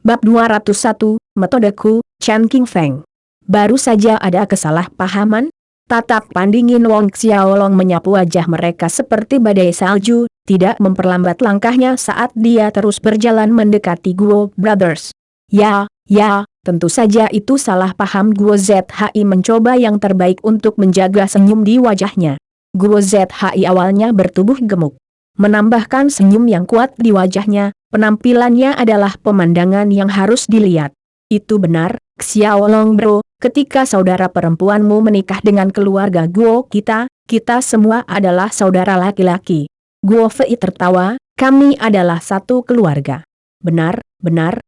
Bab 201, Metodeku, Chen Qingfeng. Baru saja ada kesalahpahaman? Tatap pandingin Wong Xiaolong menyapu wajah mereka seperti badai salju, tidak memperlambat langkahnya saat dia terus berjalan mendekati Guo Brothers. Ya, tentu saja itu salah paham. Guo ZHI mencoba yang terbaik untuk menjaga senyum di wajahnya. Guo ZHI awalnya bertubuh gemuk. Menambahkan senyum yang kuat di wajahnya, penampilannya adalah pemandangan yang harus dilihat. Itu benar, Xiaolong bro, ketika saudara perempuanmu menikah dengan keluarga Guo kita semua adalah saudara laki-laki. Guo Fei tertawa, kami adalah satu keluarga. Benar,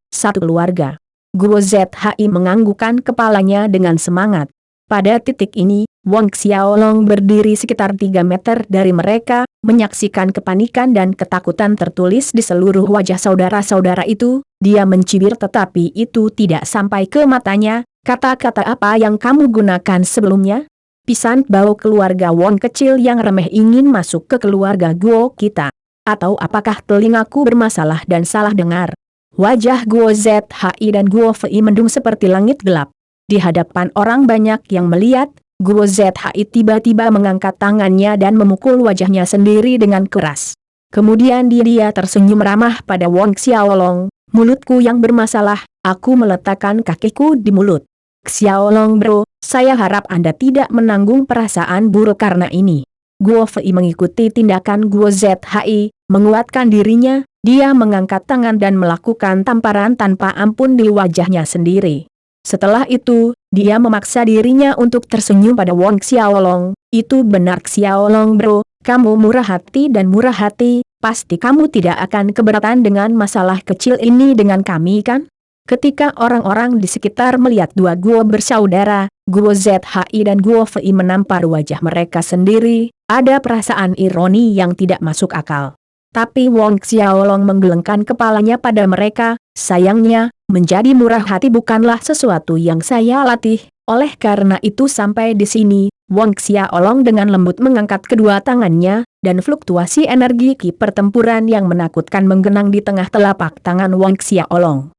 satu keluarga. Guo ZHI menganggukkan kepalanya dengan semangat. Pada titik ini, Wong Xiaolong berdiri sekitar 3 meter dari mereka, menyaksikan kepanikan dan ketakutan tertulis di seluruh wajah saudara-saudara itu. Dia mencibir tetapi itu tidak sampai ke matanya. Kata-kata apa yang kamu gunakan sebelumnya? Pisan bau keluarga Wong kecil yang remeh ingin masuk ke keluarga Guo kita. Atau apakah telingaku bermasalah dan salah dengar? Wajah Guo ZHI dan Guo Fei mendung seperti langit gelap. Di hadapan orang banyak yang melihat, Guo ZHI tiba-tiba mengangkat tangannya dan memukul wajahnya sendiri dengan keras. Kemudian dia tersenyum ramah pada Wong Xiaolong, mulutku yang bermasalah, aku meletakkan kakiku di mulut. Xiaolong bro, saya harap Anda tidak menanggung perasaan buruk karena ini. Guo Fei mengikuti tindakan Guo ZHI, menguatkan dirinya, dia mengangkat tangan dan melakukan tamparan tanpa ampun di wajahnya sendiri. Setelah itu, dia memaksa dirinya untuk tersenyum pada Wong Xiaolong. Itu benar Xiaolong bro, kamu murah hati dan murah hati, pasti kamu tidak akan keberatan dengan masalah kecil ini dengan kami kan? Ketika orang-orang di sekitar melihat dua Guo bersaudara, Guo ZHI dan Guo Fei menampar wajah mereka sendiri, ada perasaan ironi yang tidak masuk akal. Tapi Wong Xiaolong menggelengkan kepalanya pada mereka, sayangnya, menjadi murah hati bukanlah sesuatu yang saya latih, oleh karena itu sampai di sini, Wong Xiaolong dengan lembut mengangkat kedua tangannya, dan fluktuasi energi ki pertempuran yang menakutkan menggenang di tengah telapak tangan Wong Xiaolong.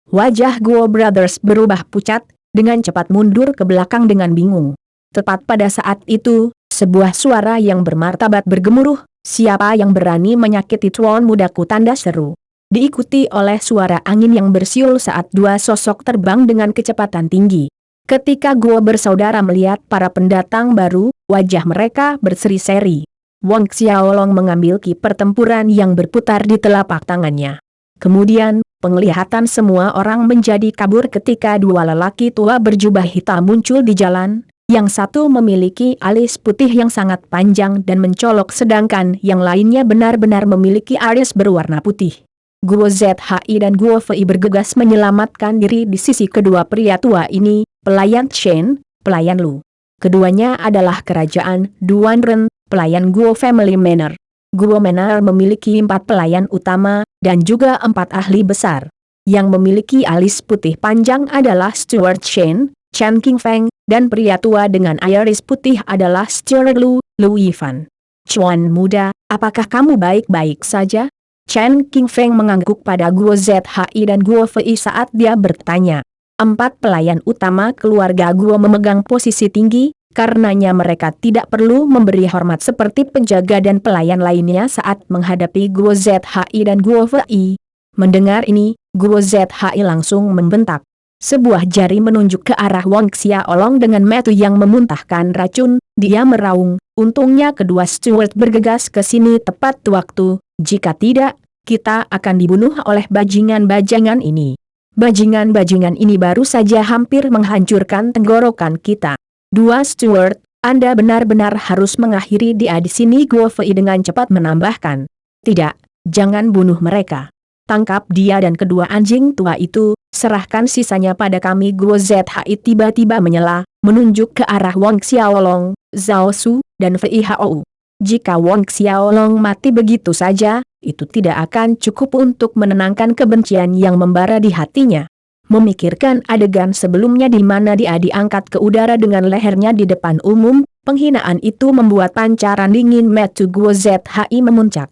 Wajah Guo Brothers berubah pucat, dengan cepat mundur ke belakang dengan bingung. Tepat pada saat itu, sebuah suara yang bermartabat bergemuruh, siapa yang berani menyakiti tuan mudaku, tanda seru. Diikuti oleh suara angin yang bersiul saat dua sosok terbang dengan kecepatan tinggi. Ketika Guo bersaudara melihat para pendatang baru, wajah mereka berseri-seri. Wong Xiaolong mengambil ki pertempuran yang berputar di telapak tangannya. Kemudian, penglihatan semua orang menjadi kabur ketika dua lelaki tua berjubah hitam muncul di jalan. Yang satu memiliki alis putih yang sangat panjang dan mencolok sedangkan yang lainnya benar-benar memiliki alis berwarna putih. Guo ZHI dan Guo Fei bergegas menyelamatkan diri di sisi kedua pria tua ini, pelayan Chen, pelayan Lu. Keduanya adalah kerajaan Duan Ren, pelayan Guo Family Manor. Guo Manor memiliki 4 pelayan utama, dan juga 4 ahli besar. Yang memiliki alis putih panjang adalah Steward Chen Qingfeng, dan pria tua dengan alis putih adalah Steward Lu Yifan. Cuan muda, apakah kamu baik-baik saja? Chen Qingfeng mengangguk pada Guo ZHI dan Guo Fei saat dia bertanya. 4 pelayan utama keluarga Guo memegang posisi tinggi, karenanya mereka tidak perlu memberi hormat seperti penjaga dan pelayan lainnya saat menghadapi Guo ZHI dan Guo Fei. Mendengar ini, Guo ZHI langsung membentak. Sebuah jari menunjuk ke arah Wong Xiaolong dengan mata yang memuntahkan racun, dia meraung, untungnya kedua steward bergegas ke sini tepat waktu, jika tidak, kita akan dibunuh oleh bajingan-bajingan ini. Bajingan-bajingan ini baru saja hampir menghancurkan tenggorokan kita. Dua steward, Anda benar-benar harus mengakhiri dia di sini. Guo Fei dengan cepat menambahkan. Tidak, jangan bunuh mereka. Tangkap dia dan kedua anjing tua itu, serahkan sisanya pada kami. Guo ZHI tiba-tiba menyela, menunjuk ke arah Wong Xiaolong, Zhao Su, dan Fei Hao. Jika Wong Xiaolong mati begitu saja, itu tidak akan cukup untuk menenangkan kebencian yang membara di hatinya. Memikirkan adegan sebelumnya di mana dia diangkat ke udara dengan lehernya di depan umum, penghinaan itu membuat pancaran dingin mata Guo ZHI memuncak.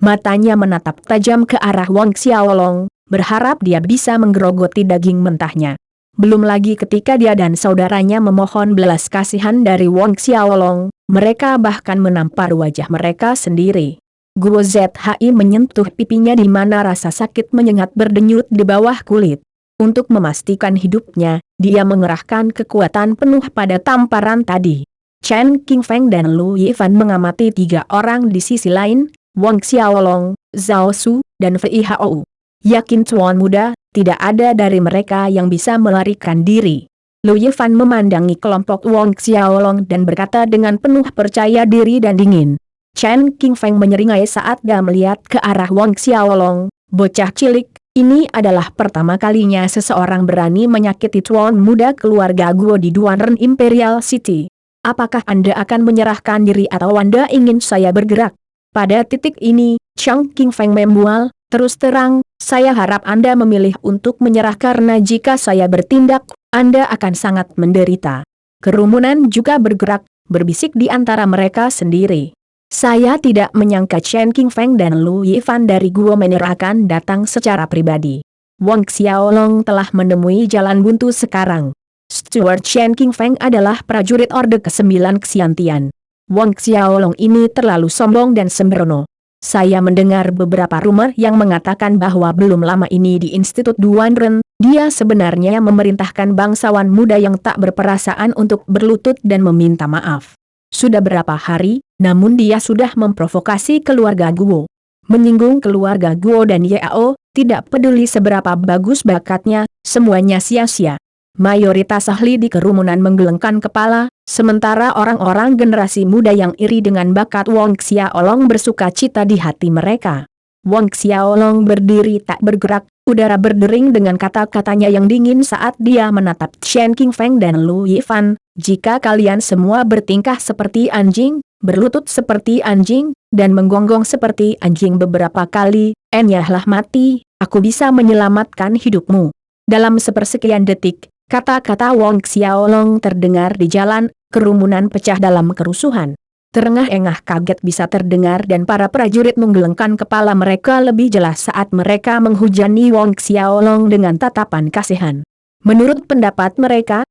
Matanya menatap tajam ke arah Wong Xiaolong, berharap dia bisa menggerogoti daging mentahnya. Belum lagi ketika dia dan saudaranya memohon belas kasihan dari Wong Xiaolong, mereka bahkan menampar wajah mereka sendiri. Guo ZHI menyentuh pipinya di mana rasa sakit menyengat berdenyut di bawah kulit. Untuk memastikan hidupnya, dia mengerahkan kekuatan penuh pada tamparan tadi. Chen Qingfeng dan Lu Yifan mengamati 3 orang di sisi lain, Wong Xiaolong, Zhao Su, dan Fei Hao. Yakin tuan muda, tidak ada dari mereka yang bisa melarikan diri. Lu Yifan memandangi kelompok Wong Xiaolong dan berkata dengan penuh percaya diri dan dingin. Chen Qingfeng menyeringai saat dia melihat ke arah Wong Xiaolong, bocah cilik, ini adalah pertama kalinya seseorang berani menyakiti tuan muda keluarga Guo di Duanren Imperial City. Apakah Anda akan menyerahkan diri atau Anda ingin saya bergerak? Pada titik ini, Chen Qingfeng memual, terus terang, saya harap Anda memilih untuk menyerah karena jika saya bertindak, Anda akan sangat menderita. Kerumunan juga bergerak, berbisik di antara mereka sendiri. Saya tidak menyangka Chen Qingfeng dan Lu Yifan dari Guo Manor akan datang secara pribadi. Wong Xiaolong telah menemui jalan buntu sekarang. Steward Chen Qingfeng adalah prajurit Orde ke-9 Xiantian. Wong Xiaolong ini terlalu sombong dan sembrono. Saya mendengar beberapa rumor yang mengatakan bahwa belum lama ini di Institut Duanren, dia sebenarnya memerintahkan bangsawan muda yang tak berperasaan untuk berlutut dan meminta maaf. Sudah berapa hari, namun dia sudah memprovokasi keluarga Guo. Menyinggung keluarga Guo dan Yao, tidak peduli seberapa bagus bakatnya, semuanya sia-sia. Mayoritas ahli di kerumunan menggelengkan kepala, sementara orang-orang generasi muda yang iri dengan bakat Wong Xiaolong bersuka cita di hati mereka. Wong Xiaolong berdiri tak bergerak, udara berdering dengan kata-katanya yang dingin saat dia menatap Chen Qingfeng dan Lu Yifan. Jika kalian semua bertingkah seperti anjing, berlutut seperti anjing, dan menggonggong seperti anjing beberapa kali, enyahlah mati, aku bisa menyelamatkan hidupmu. Dalam sepersekian detik, kata-kata Wong Xiaolong terdengar di jalan, kerumunan pecah dalam kerusuhan. Terengah-engah kaget bisa terdengar dan para prajurit menggelengkan kepala mereka lebih jelas saat mereka menghujani Wong Xiaolong dengan tatapan kasihan. Menurut pendapat mereka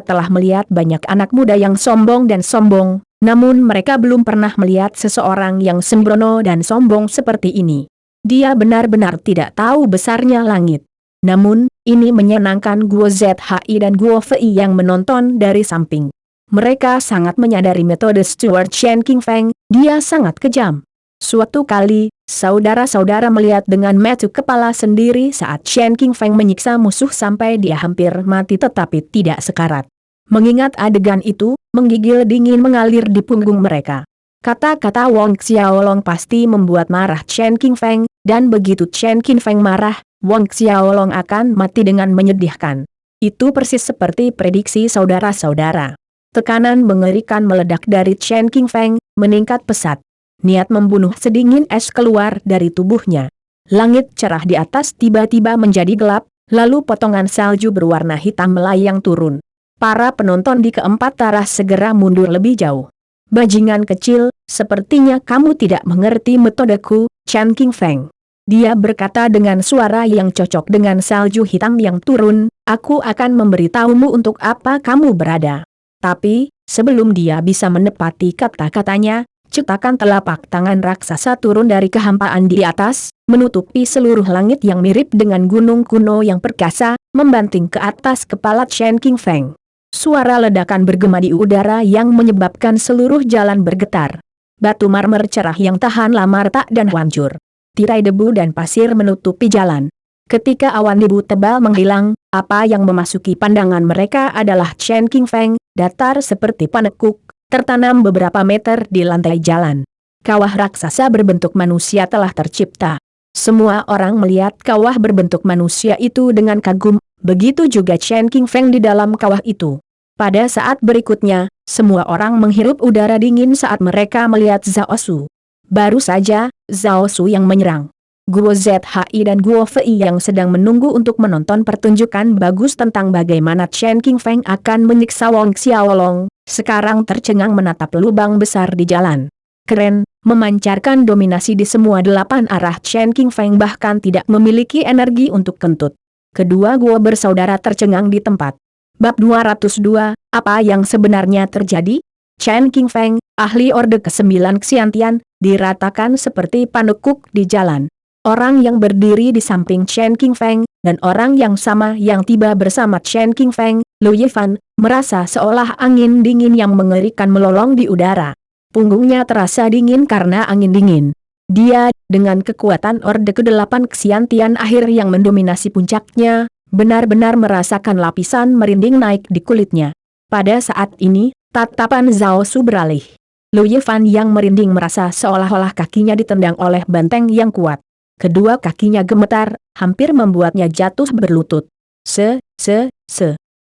telah melihat banyak anak muda yang sombong dan sombong, namun mereka belum pernah melihat seseorang yang sembrono dan sombong seperti ini. Dia benar-benar tidak tahu besarnya langit. Namun, ini menyenangkan Guo ZHI dan Guo Fei yang menonton dari samping. Mereka sangat menyadari metode Steward Chen Qingfeng, dia sangat kejam. Suatu kali, saudara-saudara melihat dengan mata kepala sendiri saat Chen Qingfeng menyiksa musuh sampai dia hampir mati tetapi tidak sekarat. Mengingat adegan itu, menggigil dingin mengalir di punggung mereka. Kata-kata Wong Xiaolong pasti membuat marah Chen Qingfeng, dan begitu Chen Qingfeng marah, Wong Xiaolong akan mati dengan menyedihkan. Itu persis seperti prediksi saudara-saudara. Tekanan mengerikan meledak dari Chen Qingfeng, meningkat pesat. Niat membunuh sedingin es keluar dari tubuhnya. Langit cerah di atas tiba-tiba menjadi gelap, lalu potongan salju berwarna hitam melayang turun. Para penonton di keempat arah segera mundur lebih jauh. Bajingan kecil, sepertinya kamu tidak mengerti metodeku, Chen Qingfeng. Dia berkata dengan suara yang cocok dengan salju hitam yang turun, aku akan memberitahumu untuk apa kamu berada. Tapi, sebelum dia bisa menepati kata-katanya, cetakan telapak tangan raksasa turun dari kehampaan di atas, menutupi seluruh langit yang mirip dengan gunung kuno yang perkasa, membanting ke atas kepala Chen Qingfeng. Suara ledakan bergema di udara yang menyebabkan seluruh jalan bergetar. Batu marmer cerah yang tahan lama retak dan hancur. Tirai debu dan pasir menutupi jalan. Ketika awan debu tebal menghilang, apa yang memasuki pandangan mereka adalah Chen Qingfeng, datar seperti panekuk, tertanam beberapa meter di lantai jalan. Kawah raksasa berbentuk manusia telah tercipta. Semua orang melihat kawah berbentuk manusia itu dengan kagum, begitu juga Chen Qingfeng di dalam kawah itu. Pada saat berikutnya, semua orang menghirup udara dingin saat mereka melihat Zhao Su. Baru saja, Zhao Su yang menyerang. Guo ZHI dan Guo Fei yang sedang menunggu untuk menonton pertunjukan bagus tentang bagaimana Chen Qingfeng akan menyiksa Wong Xiaolong, sekarang tercengang menatap lubang besar di jalan. Keren, memancarkan dominasi di semua 8 arah. Chen King Feng bahkan tidak memiliki energi untuk kentut. Kedua gua bersaudara tercengang di tempat. Bab 202, apa yang sebenarnya terjadi? Chen King Feng, ahli Orde ke-9 Xiantian, diratakan seperti panekuk di jalan. Orang yang berdiri di samping Chen King Feng, dan orang yang sama yang tiba bersama Chen King Feng, Lu Yifan, merasa seolah angin dingin yang mengerikan melolong di udara. Punggungnya terasa dingin karena angin dingin. Dia, dengan kekuatan Orde ke-8 Xiantian akhir yang mendominasi puncaknya, benar-benar merasakan lapisan merinding naik di kulitnya. Pada saat ini, tatapan Zhao Su beralih. Lu Yifan yang merinding merasa seolah-olah kakinya ditendang oleh banteng yang kuat. Kedua kakinya gemetar, hampir membuatnya jatuh berlutut.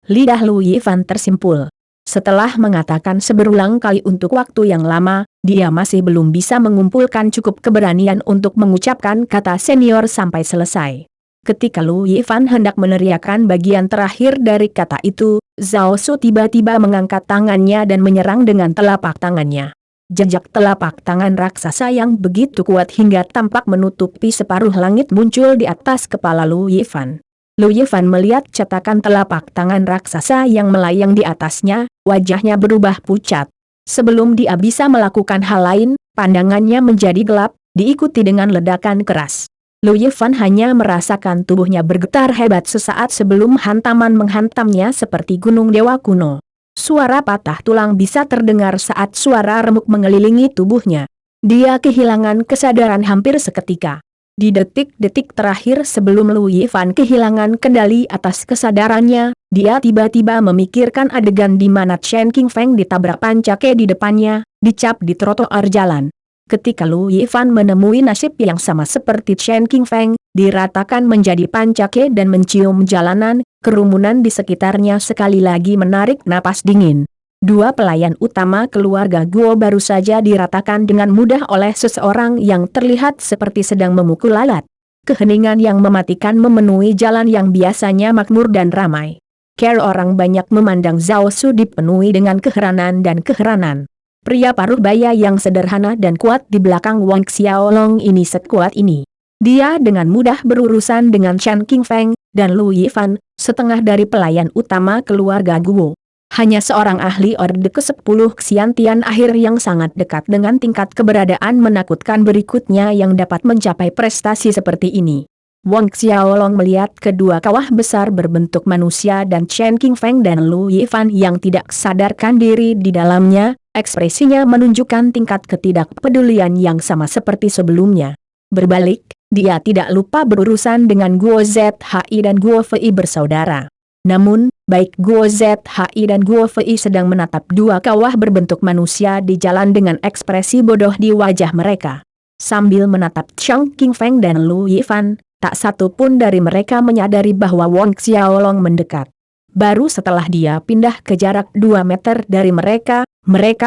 Lidah Lu Yifan tersimpul. Setelah mengatakan seberulang kali untuk waktu yang lama, dia masih belum bisa mengumpulkan cukup keberanian untuk mengucapkan kata senior sampai selesai. Ketika Lu Yifan hendak meneriakkan bagian terakhir dari kata itu, Zhao Su tiba-tiba mengangkat tangannya dan menyerang dengan telapak tangannya. Jejak telapak tangan raksasa yang begitu kuat hingga tampak menutupi separuh langit muncul di atas kepala Lu Yifan. Lu Yifan melihat cetakan telapak tangan raksasa yang melayang di atasnya, wajahnya berubah pucat. Sebelum dia bisa melakukan hal lain, pandangannya menjadi gelap, diikuti dengan ledakan keras. Lu Yifan hanya merasakan tubuhnya bergetar hebat sesaat sebelum hantaman menghantamnya seperti gunung dewa kuno. Suara patah tulang bisa terdengar saat suara remuk mengelilingi tubuhnya. Dia kehilangan kesadaran hampir seketika. Di detik-detik terakhir sebelum Lu Yifan kehilangan kendali atas kesadarannya, dia tiba-tiba memikirkan adegan di mana Chen King Feng ditabrak pancake di depannya, dicap di trotoar jalan. Ketika Lu Yifan menemui nasib yang sama seperti Chen King Feng, diratakan menjadi pancake dan mencium jalanan, kerumunan di sekitarnya sekali lagi menarik napas dingin. Dua pelayan utama keluarga Guo baru saja diratakan dengan mudah oleh seseorang yang terlihat seperti sedang memukul lalat. Keheningan yang mematikan memenuhi jalan yang biasanya makmur dan ramai. Care orang banyak memandang Zhao Su dipenuhi dengan keheranan dan keheranan. Pria paruh baya yang sederhana dan kuat di belakang Wang Xiaolong ini sekuat ini. Dia dengan mudah berurusan dengan Chen King Feng dan Lu Yifan, setengah dari pelayan utama keluarga Guo. Hanya seorang ahli Orde ke-10 Xiantian akhir yang sangat dekat dengan tingkat keberadaan menakutkan berikutnya yang dapat mencapai prestasi seperti ini. Wang Xiaolong melihat kedua kawah besar berbentuk manusia dan Chen King Feng dan Lu Yifan yang tidak sadarkan diri di dalamnya, ekspresinya menunjukkan tingkat ketidakpedulian yang sama seperti sebelumnya. Berbalik, dia tidak lupa berurusan dengan Guo ZHI dan Guo Fei bersaudara. Namun, baik Guo ZHI dan Guo Fei sedang menatap dua kawah berbentuk manusia di jalan dengan ekspresi bodoh di wajah mereka. Sambil menatap Chen King Feng dan Lu Yifan, tak satu pun dari mereka menyadari bahwa Wang Xiaolong mendekat. Baru setelah dia pindah ke jarak 2 meter dari mereka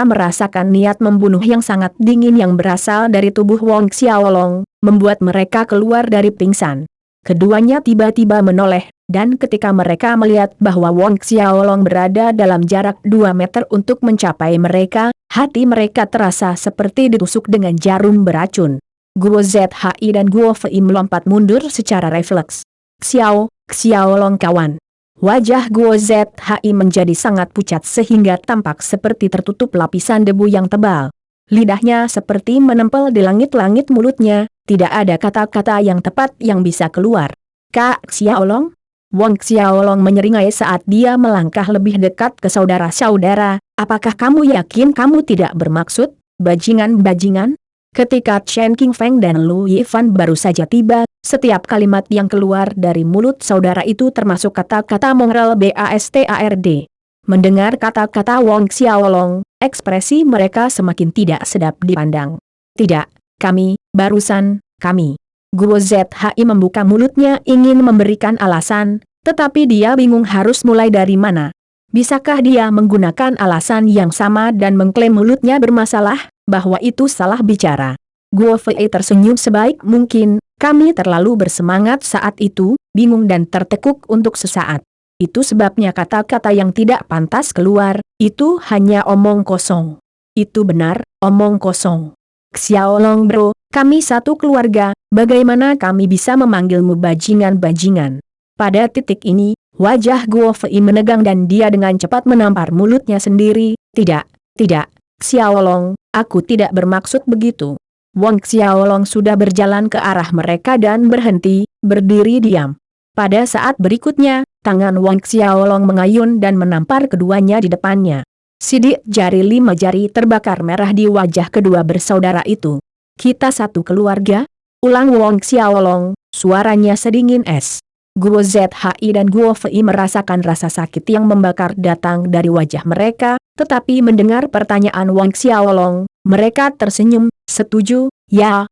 merasakan niat membunuh yang sangat dingin yang berasal dari tubuh Wang Xiaolong, membuat mereka keluar dari pingsan. Keduanya tiba-tiba menoleh, dan ketika mereka melihat bahwa Wang Xiaolong berada dalam jarak 2 meter untuk mencapai mereka, hati mereka terasa seperti ditusuk dengan jarum beracun. Guo ZHI dan Guo Fei melompat mundur secara refleks. Xiaolong kawan. Wajah Guo ZHI menjadi sangat pucat sehingga tampak seperti tertutup lapisan debu yang tebal. Lidahnya seperti menempel di langit-langit mulutnya, tidak ada kata-kata yang tepat yang bisa keluar. Kak Xiaolong? Wang Xiaolong menyeringai saat dia melangkah lebih dekat ke saudara-saudara, apakah kamu yakin kamu tidak bermaksud, bajingan-bajingan? Ketika Chen King Feng dan Lu Yifan baru saja tiba, setiap kalimat yang keluar dari mulut saudara itu termasuk kata-kata mongrel bastard. Mendengar kata-kata Wang Xiaolong, ekspresi mereka semakin tidak sedap dipandang. Tidak, kami. Guo ZHI membuka mulutnya ingin memberikan alasan, tetapi dia bingung harus mulai dari mana. Bisakah dia menggunakan alasan yang sama dan mengklaim mulutnya bermasalah, bahwa itu salah bicara? Guo Fei tersenyum sebaik mungkin, kami terlalu bersemangat saat itu, bingung dan tertekuk untuk sesaat. Itu sebabnya kata-kata yang tidak pantas keluar, itu hanya omong kosong. Itu benar, omong kosong. Xiaolong bro, kami satu keluarga, bagaimana kami bisa memanggilmu bajingan-bajingan? Pada titik ini, wajah Guo Fei menegang dan dia dengan cepat menampar mulutnya sendiri. Tidak, Xiaolong, aku tidak bermaksud begitu. Wang Xiaolong sudah berjalan ke arah mereka dan berhenti, berdiri diam. Pada saat berikutnya, tangan Wang Xiaolong mengayun dan menampar keduanya di depannya. Sidik jari 5 jari terbakar merah di wajah kedua bersaudara itu. Kita satu keluarga? Ulang Wang Xiaolong, suaranya sedingin es. Guo Zhi dan Guo Fei merasakan rasa sakit yang membakar datang dari wajah mereka, tetapi mendengar pertanyaan Wang Xiaolong, mereka tersenyum, setuju, ya,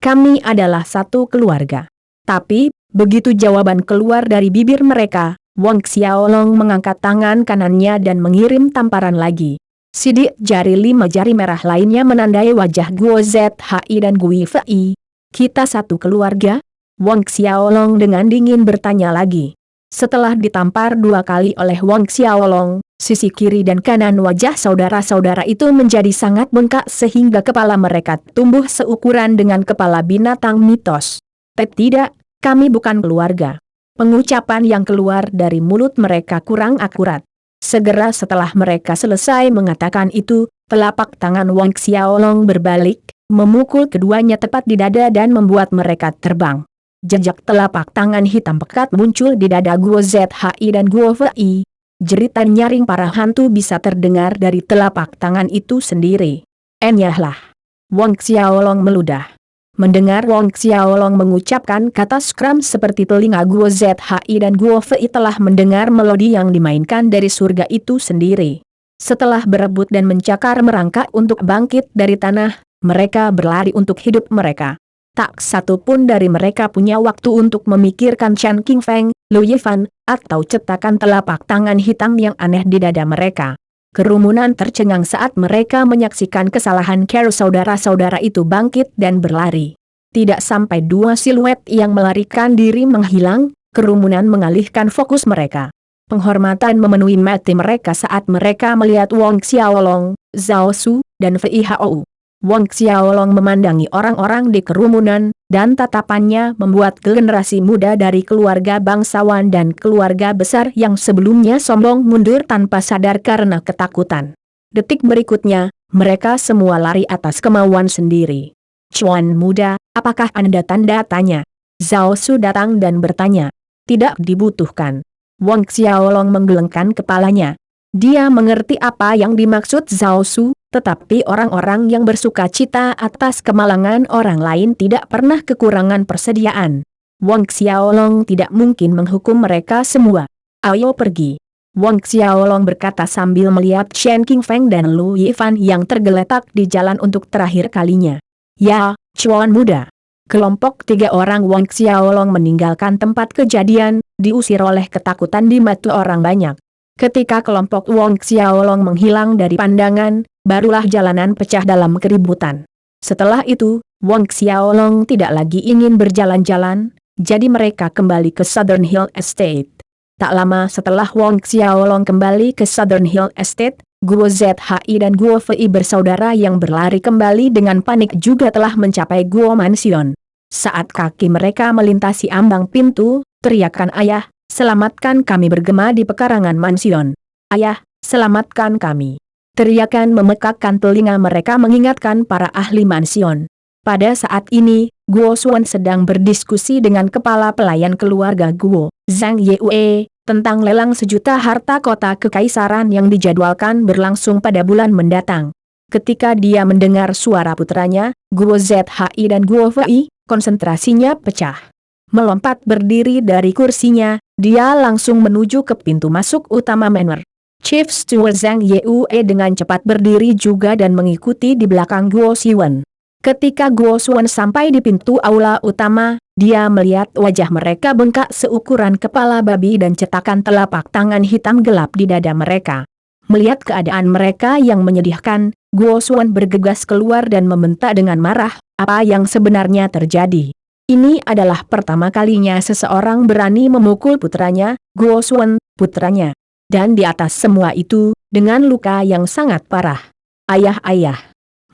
kami adalah satu keluarga. Tapi, begitu jawaban keluar dari bibir mereka, Wang Xiaolong mengangkat tangan kanannya dan mengirim tamparan lagi. Sidik jari 5 jari merah lainnya menandai wajah Guo Zhi dan Guo Fei. Kita satu keluarga? Wang Xiaolong dengan dingin bertanya lagi. Setelah ditampar 2 kali oleh Wang Xiaolong, sisi kiri dan kanan wajah saudara-saudara itu menjadi sangat bengkak sehingga kepala mereka tumbuh seukuran dengan kepala binatang mitos. Tidak, kami bukan keluarga. Pengucapan yang keluar dari mulut mereka kurang akurat. Segera setelah mereka selesai mengatakan itu, telapak tangan Wang Xiaolong berbalik, memukul keduanya tepat di dada dan membuat mereka terbang. Jejak telapak tangan hitam pekat muncul di dada Guo Zhi dan Guo Fei. Jeritan nyaring para hantu bisa terdengar dari telapak tangan itu sendiri. Enyahlah. Wang Xiaolong meludah. Mendengar Wang Xiaolong mengucapkan kata skram seperti telinga Guo Zhi dan Guo Fei telah mendengar melodi yang dimainkan dari surga itu sendiri. Setelah berebut dan mencakar merangkak untuk bangkit dari tanah, mereka berlari untuk hidup mereka. Tak satu pun dari mereka punya waktu untuk memikirkan Chen Qingfeng, Lu Yifan, atau cetakan telapak tangan hitam yang aneh di dada mereka. Kerumunan tercengang saat mereka menyaksikan kesalahan cara saudara-saudara itu bangkit dan berlari. Tidak sampai 2 siluet yang melarikan diri menghilang, kerumunan mengalihkan fokus mereka. Penghormatan memenuhi mata mereka saat mereka melihat Wang Xiaolong, Zhao Su, dan Fei Hao. Wang Xiaolong memandangi orang-orang di kerumunan, dan tatapannya membuat generasi muda dari keluarga bangsawan dan keluarga besar yang sebelumnya sombong mundur tanpa sadar karena ketakutan. Detik berikutnya, mereka semua lari atas kemauan sendiri. Cuan muda, apakah Anda tanda tanya? Zhao Su datang dan bertanya. Tidak dibutuhkan. Wang Xiaolong menggelengkan kepalanya. Dia mengerti apa yang dimaksud Zhao Su, tetapi orang-orang yang bersuka cita atas kemalangan orang lain tidak pernah kekurangan persediaan. Wang Xiaolong tidak mungkin menghukum mereka semua. Ayo pergi. Wang Xiaolong berkata sambil melihat Chen Qingfeng dan Lu Yifan yang tergeletak di jalan untuk terakhir kalinya. Ya, Cuan muda. Kelompok 3 orang Wang Xiaolong meninggalkan tempat kejadian, diusir oleh ketakutan di mata orang banyak. Ketika kelompok Wang Xiaolong menghilang dari pandangan, barulah jalanan pecah dalam keributan. Setelah itu, Wang Xiaolong tidak lagi ingin berjalan-jalan, jadi mereka kembali ke Southern Hill Estate. Tak lama setelah Wang Xiaolong kembali ke Southern Hill Estate, Guo Zhi dan Guo Fei bersaudara yang berlari kembali dengan panik juga telah mencapai Guo Mansion. Saat kaki mereka melintasi ambang pintu, teriakan ayah, "Selamatkan kami!" bergema di pekarangan mansion. "Ayah, selamatkan kami!" Teriakan memekakkan telinga mereka mengingatkan para ahli mansion. Pada saat ini, Guo Xuan sedang berdiskusi dengan kepala pelayan keluarga Guo, Zhang Yue, tentang lelang 1.000.000 harta kota kekaisaran yang dijadwalkan berlangsung pada bulan mendatang. Ketika dia mendengar suara putranya, Guo Zhi dan Guo Fei, konsentrasinya pecah. Melompat berdiri dari kursinya, dia langsung menuju ke pintu masuk utama manor. Chief Steward Zhang Yue dengan cepat berdiri juga dan mengikuti di belakang Guo Xuan. Ketika Guo Xuan sampai di pintu aula utama, dia melihat wajah mereka bengkak seukuran kepala babi dan cetakan telapak tangan hitam gelap di dada mereka. Melihat keadaan mereka yang menyedihkan, Guo Xuan bergegas keluar dan membentak dengan marah, apa yang sebenarnya terjadi. Ini adalah pertama kalinya seseorang berani memukul putranya, Guo Xuan, putranya. Dan di atas semua itu, dengan luka yang sangat parah. Ayah.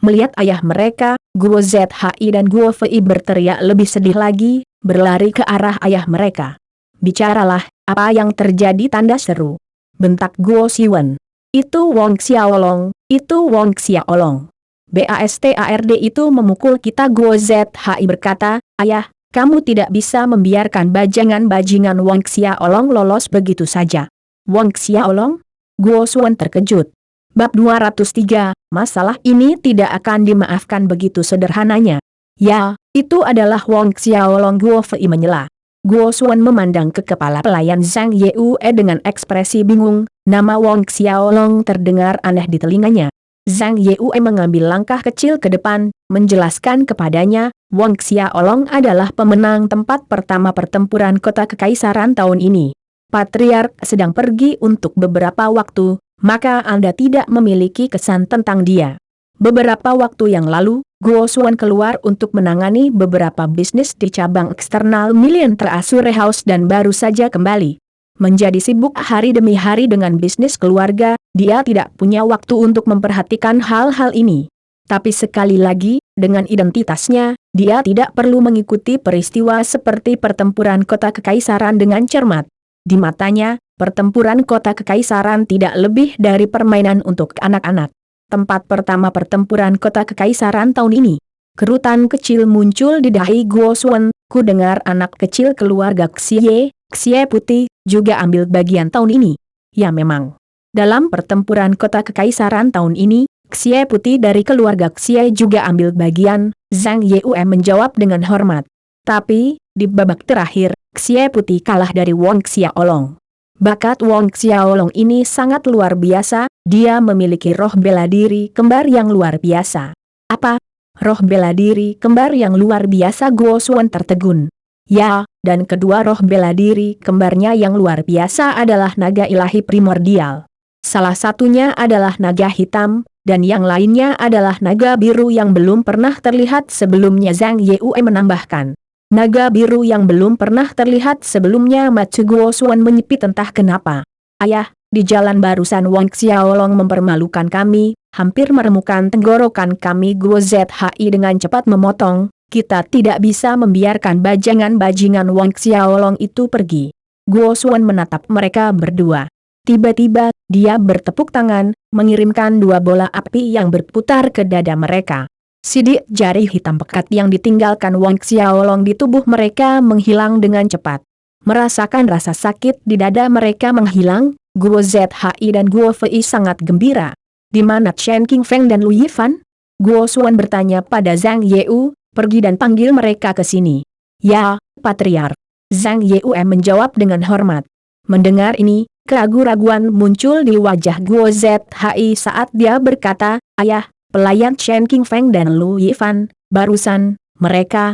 Melihat ayah mereka, Guo ZHI dan Guo Fei berteriak lebih sedih lagi, berlari ke arah ayah mereka. Bicaralah, apa yang terjadi, tanda seru. Bentak Guo Siwen. Itu Wong Xiaolong, itu Wong Xiaolong. BASTARD itu memukul kita. Guo ZHI berkata, ayah, kamu tidak bisa membiarkan bajingan-bajingan Wong Xiaolong lolos begitu saja. Wong Xiaolong? Guo Suan terkejut. Bab 203, masalah ini tidak akan dimaafkan begitu sederhananya. Ya, itu adalah Wong Xiaolong. Guo Fei menyela. Guo Suan memandang ke kepala pelayan Zhang Yue dengan ekspresi bingung, nama Wong Xiaolong terdengar aneh di telinganya. Zhang Yue mengambil langkah kecil ke depan, menjelaskan kepadanya, Wong Xiaolong adalah pemenang tempat pertama pertempuran kota kekaisaran tahun ini. Patriark sedang pergi untuk beberapa waktu, maka Anda tidak memiliki kesan tentang dia. Beberapa waktu yang lalu, Guo Suan keluar untuk menangani beberapa bisnis di cabang eksternal Million Treasure House dan baru saja kembali. Menjadi sibuk hari demi hari dengan bisnis keluarga, dia tidak punya waktu untuk memperhatikan hal-hal ini. Tapi sekali lagi, dengan identitasnya, dia tidak perlu mengikuti peristiwa seperti pertempuran kota kekaisaran dengan cermat. Di matanya, pertempuran kota kekaisaran tidak lebih dari permainan untuk anak-anak. Tempat pertama pertempuran kota kekaisaran tahun ini. Kerutan kecil muncul di dahi Guo Suan. Ku dengar anak kecil keluarga Xie Putih, juga ambil bagian tahun ini. Ya memang. Dalam pertempuran kota kekaisaran tahun ini, Xie Putih dari keluarga Xie juga ambil bagian, Zhang Yue menjawab dengan hormat. Tapi, di babak terakhir, Xie Putih kalah dari Wong Xiaolong. Bakat Wong Xiaolong ini sangat luar biasa, dia memiliki roh bela diri kembar yang luar biasa. Apa? Roh bela diri kembar yang luar biasa? Guo Suan tertegun. Ya, dan kedua roh bela diri kembarnya yang luar biasa adalah naga ilahi primordial. Salah satunya adalah naga hitam, dan yang lainnya adalah naga biru yang belum pernah terlihat sebelumnya. Zhang Yue menambahkan. Naga biru yang belum pernah terlihat sebelumnya. Mata Guo Suan menyipit entah kenapa. Ayah, di jalan barusan Wong Xiaolong mempermalukan kami, hampir meremukan tenggorokan kami. Guo ZHI dengan cepat memotong, kita tidak bisa membiarkan bajingan-bajingan Wong Xiaolong itu pergi. Guo Suan menatap mereka berdua. Tiba-tiba, dia bertepuk tangan, mengirimkan dua bola api yang berputar ke dada mereka. Sidik jari hitam pekat yang ditinggalkan Wong Xiaolong di tubuh mereka menghilang dengan cepat. Merasakan rasa sakit di dada mereka menghilang, Guo ZHI dan Guo Fei sangat gembira. Di mana Chen Qingfeng dan Lu Yifan? Guo Suan bertanya pada Zhang Yue, pergi dan panggil mereka ke sini. Ya, Patriark. Zhang Yue menjawab dengan hormat. Mendengar ini, keraguan-raguan muncul di wajah Guo ZHI saat dia berkata, ayah, pelayan Chen Qingfeng dan Lu Yifan, barusan, mereka